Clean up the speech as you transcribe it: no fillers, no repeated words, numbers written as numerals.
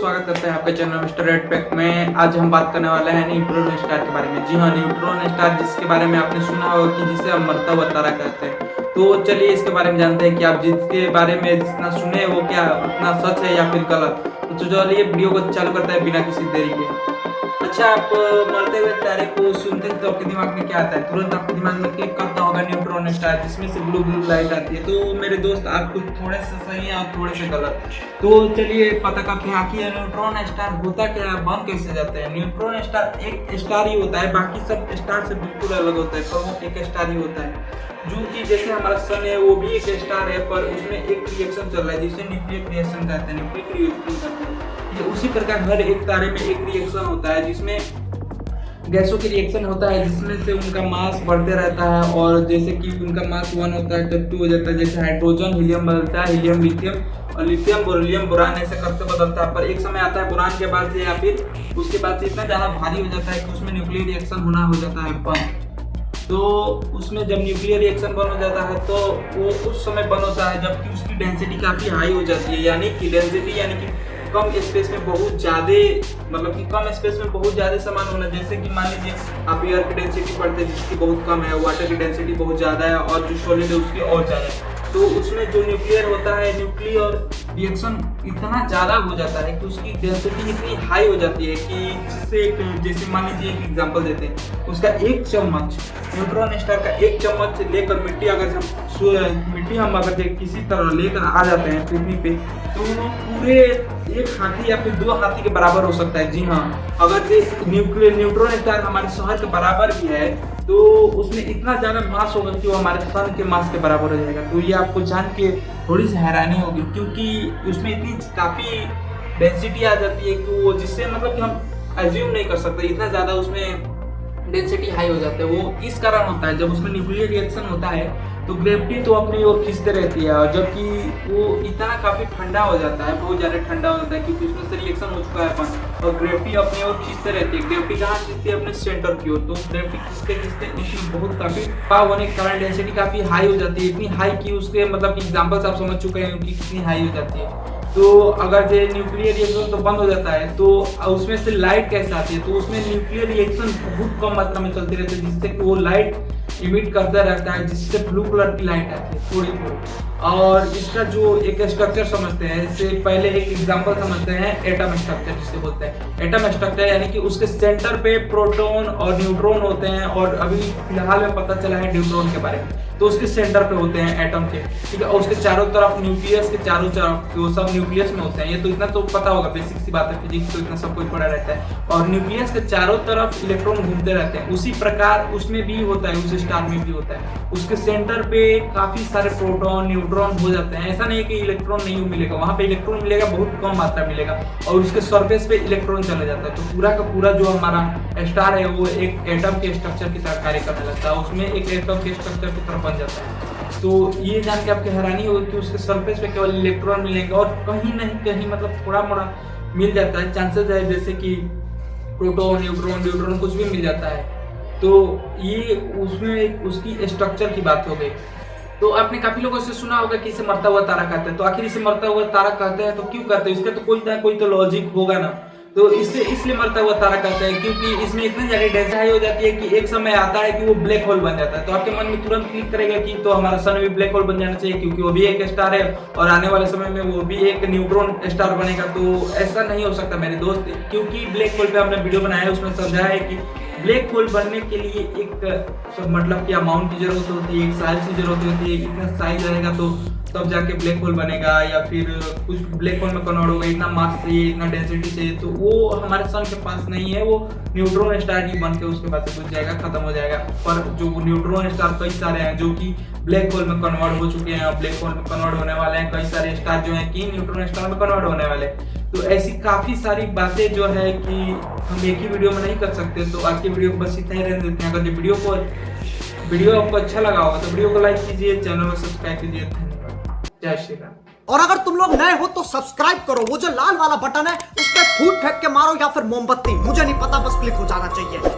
स्वागत करते हैं आपके चैनल मिस्टर रेड पैक में। आज हम बात करने वाले हैं न्यूट्रॉन स्टार के बारे में। जी हाँ, न्यूट्रॉन स्टार जिसके बारे में आपने सुना होगा कि जिसे हम मरता हुआ तारा कहते हैं। तो चलिए इसके बारे में जानते हैं कि आप जिसके बारे में जितना सुने वो क्या उतना सच है या फिर गलत। तो चलिए वीडियो को चालू करते हैं बिना किसी देरी के। अच्छा, आप मरते हुए तारे को सुनते हैं तो आपके दिमाग में क्या आता है? तुरंत आपके दिमाग में क्लिक करता होगा न्यूट्रॉन स्टार, जिसमें से ब्लू ब्लू लाइट आती है। तो मेरे दोस्त, आप कुछ थोड़े से सही हैं और थोड़े से गलत। तो चलिए पता करते हैं कि न्यूट्रॉन स्टार होता क्या है, बन कैसे जाते हैं। न्यूट्रॉन स्टार एक स्टार ही होता है, बाकी सब स्टार से बिल्कुल अलग होता है, पर वो एक स्टार ही होता है। जो कि जैसे हमारा सन है वो भी एक स्टार है, पर उसमें एक रिएक्शन चल रहा है जिसे न्यूक्लियर रिएक्शन कहते हैं, न्यूक्लियर रिएक्शन कहते हैं। तो उसी प्रकार हर एक तारे में एक रिएक्शन होता है जिसमें गैसों की रिएक्शन होता है, जिसमें से उनका मास बढ़ते रहता है। और जैसे कि उनका मास 1 होता है तब 2 हो जाता है। जैसे हाइड्रोजन हीलियम बदलता है, हीलियम लिथियम, और लिथियम बेरिलियम बोरान ऐसे करते बदलता है। पर एक समय आता है बोरान के बाद से या फिर उसके बाद से इतना ज़्यादा भारी हो जाता है कि उसमें न्यूक्लियर रिएक्शन होना हो जाता है बंद। तो उसमें जब न्यूक्लियर रिएक्शन बंद हो जाता है तो वो उस समय बंद होता है जबकि उसकी डेंसिटी काफ़ी हाई हो जाती है। यानी कि डेंसिटी यानी कि कम स्पेस में बहुत ज़्यादा, मतलब कि कम स्पेस में बहुत ज़्यादा सामान होना। जैसे कि मान लीजिए आप एयर की डेंसिटी पढ़ते हैं जिसकी बहुत कम है, वाटर की डेंसिटी बहुत ज़्यादा है, और जो सॉलिड है उसकी और ज़्यादा है। तो उसमें जो न्यूक्लियर होता है, न्यूक्लियर रिएक्शन इतना ज़्यादा हो जाता है कि उसकी डेंसिटी इतनी हाई हो जाती है कि जिससे जैसे मान लीजिए एक एग्जांपल देते हैं, उसका एक चम्मच न्यूट्रॉन स्टार का एक चम्मच लेकर मिट्टी हम अगर किसी तरह लेकर आ जाते हैं पृथ्वी पे, तो वो पूरे एक हाथी या फिर 2 हाथी के बराबर हो सकता है। जी हाँ, अगर न्यूट्रॉन स्टार हमारे शहर के बराबर भी है तो उसमें इतना ज़्यादा मास होगा कि वो हमारे सन के मास के बराबर हो जाएगा। तो ये आपको जान के थोड़ी सी हैरानी होगी, क्योंकि उसमें इतनी काफ़ी डेंसिटी आ जाती है कि वो जिससे मतलब कि हम एज्यूम नहीं कर सकते, इतना ज़्यादा उसमें डेंसिटी हाई हो जाता है। वो इस कारण होता है, जब उसमें न्यूक्लियर रिएक्शन होता है तो ग्रेविटी तो अपनी ओर खींचते रहती है, और जबकि वो इतना काफ़ी ठंडा हो जाता है, बहुत ज़्यादा ठंडा हो जाता है क्योंकि उसमें से रिएक्शन हो चुका है अपन, और ग्रेविटी अपनी ओर खींचते रहती है। ग्रेविटी कहाँ खींचती है? अपने सेंटर की ओर। तो ग्रेविटी खींचते खींचते उसमें बहुत काफ़ी पावर होने के कारण डेंसिटी काफ़ी हाई हो जाती है, इतनी हाई कि उसके मतलब कि एग्जाम्पल्स आप समझ चुके हैं कि कितनी हाई हो जाती है। तो अगर ये न्यूक्लियर रिएक्शन तो बंद हो जाता है तो उसमें से लाइट कैसे आती है? तो उसमें न्यूक्लियर रिएक्शन बहुत कम मात्रा में चलती रहती है, जिससे कि वो लाइट इमिट करता रहता है, जिससे ब्लू कलर की लाइट आती है थोड़ी थोड़ी। और इसका जो एक स्ट्रक्चर समझते हैं, इससे पहले एक एग्जांपल समझते हैं एटम स्ट्रक्चर जिसे बोलते हैं। एटम स्ट्रक्चर यानी कि उसके सेंटर पे प्रोटॉन और न्यूट्रॉन होते हैं, और अभी फिलहाल में पता चला है न्यूट्रॉन के बारे में। तो उसके सेंटर पे होते हैं एटम के, ठीक है, और उसके चारों तरफ न्यूक्लियस के चारों तरफ वो सब न्यूक्लियस में होते हैं। ये तो इतना तो पता होगा, बेसिक सी बात है, फिजिक्स तो इतना सब कुछ पढ़ा रहता है। और न्यूक्लियस के चारों तरफ इलेक्ट्रॉन घूमते रहते हैं। उसी प्रकार उसमें भी होता है, उस स्टार में भी होता है। उसके सेंटर पे काफी सारे प्रोटॉन न्यूट्रॉन हो जाते हैं। ऐसा नहीं है कि इलेक्ट्रॉन नहीं मिलेगा, वहां पे इलेक्ट्रॉन मिलेगा, बहुत कम मात्रा मिलेगा, और उसके सरफेस पे इलेक्ट्रॉन चला जाता है। तो पूरा का पूरा जो हमारा स्टार है वो एक एटम के स्ट्रक्चर की तरह कार्य करने लगता है, उसमें एक एटम के स्ट्रक्चर की तरह बन जाता है। तो ये जान के आपकी हैरानी होगी कि उसके सरफेस पे केवल इलेक्ट्रॉन मिलेंगे, और कहीं नहीं कहीं मतलब थोड़ा मोड़ा मिल जाता है, चांसेस है जैसे कि प्रोटॉन न्यूट्रॉन कुछ भी मिल जाता है। तो ये उसमें उसकी स्ट्रक्चर की बात हो गई। तो आपने काफी लोगों से सुना होगा कि इसे मरता हुआ तारा कहते हैं। तो आखिर इसे मरता हुआ तारा कहते हैं तो क्यों कहते हैं? इसका तो कोई ना कोई तो लॉजिक होगा ना। तो इसलिए मरता हुआ तारा कहते हैं क्योंकि इसमें इतनी ज्यादा डेंसिटी हाई हो जाती है कि एक समय आता है कि वो ब्लैक होल बन जाता है। तो आपके मन में तुरंत क्लिक करेगा कि तो हमारा सन भी ब्लैक होल बन जाना चाहिए, क्योंकि वो भी एक स्टार है और आने वाले समय में वो भी एक न्यूट्रॉन स्टार बनेगा। तो ऐसा नहीं हो सकता मेरे दोस्त, क्योंकि ब्लैक होल पे हमने वीडियो बनाया है, उसमें समझाया है कि ब्लैक होल बनने के लिए एक मतलब कि अमाउंट की जरूरत होती है, एक साइज की जरूरत होती है। इतना साइज रहेगा तो तब जाके ब्लैक होल बनेगा, या फिर कुछ ब्लैक होल में कन्वर्ट होगा। इतना मास चाहिए, इतना डेंसिटी चाहिए, तो वो हमारे सन के पास नहीं है। वो न्यूट्रॉन स्टार ही बन के उसके पास से कुछ जाएगा, खत्म हो जाएगा। पर जो न्यूट्रॉन स्टार कई सारे हैं जो कि ब्लैक होल में कन्वर्ट हो चुके हैं, ब्लैक होल में कन्वर्ट होने वाले हैं। कई सारे स्टार जो हैं कि न्यूट्रॉन स्टार में कन्वर्ट होने वाले हैं। तो ऐसी काफ़ी सारी बातें जो है कि हम एक ही वीडियो में नहीं कर सकते। तो आज की वीडियो को बस इतना ही रहने देते हैं। अगर ये वीडियो आपको अच्छा लगा होगा तो वीडियो को लाइक कीजिए, चैनल को सब्सक्राइब कीजिए। धन्यवाद, जय श्री राम। और अगर तुम लोग नए हो तो सब्सक्राइब करो, वो जो लाल वाला बटन है उस पर फूट फेंक के मारो या फिर मोमबत्ती, मुझे नहीं पता, बस क्लिक हो जाना चाहिए।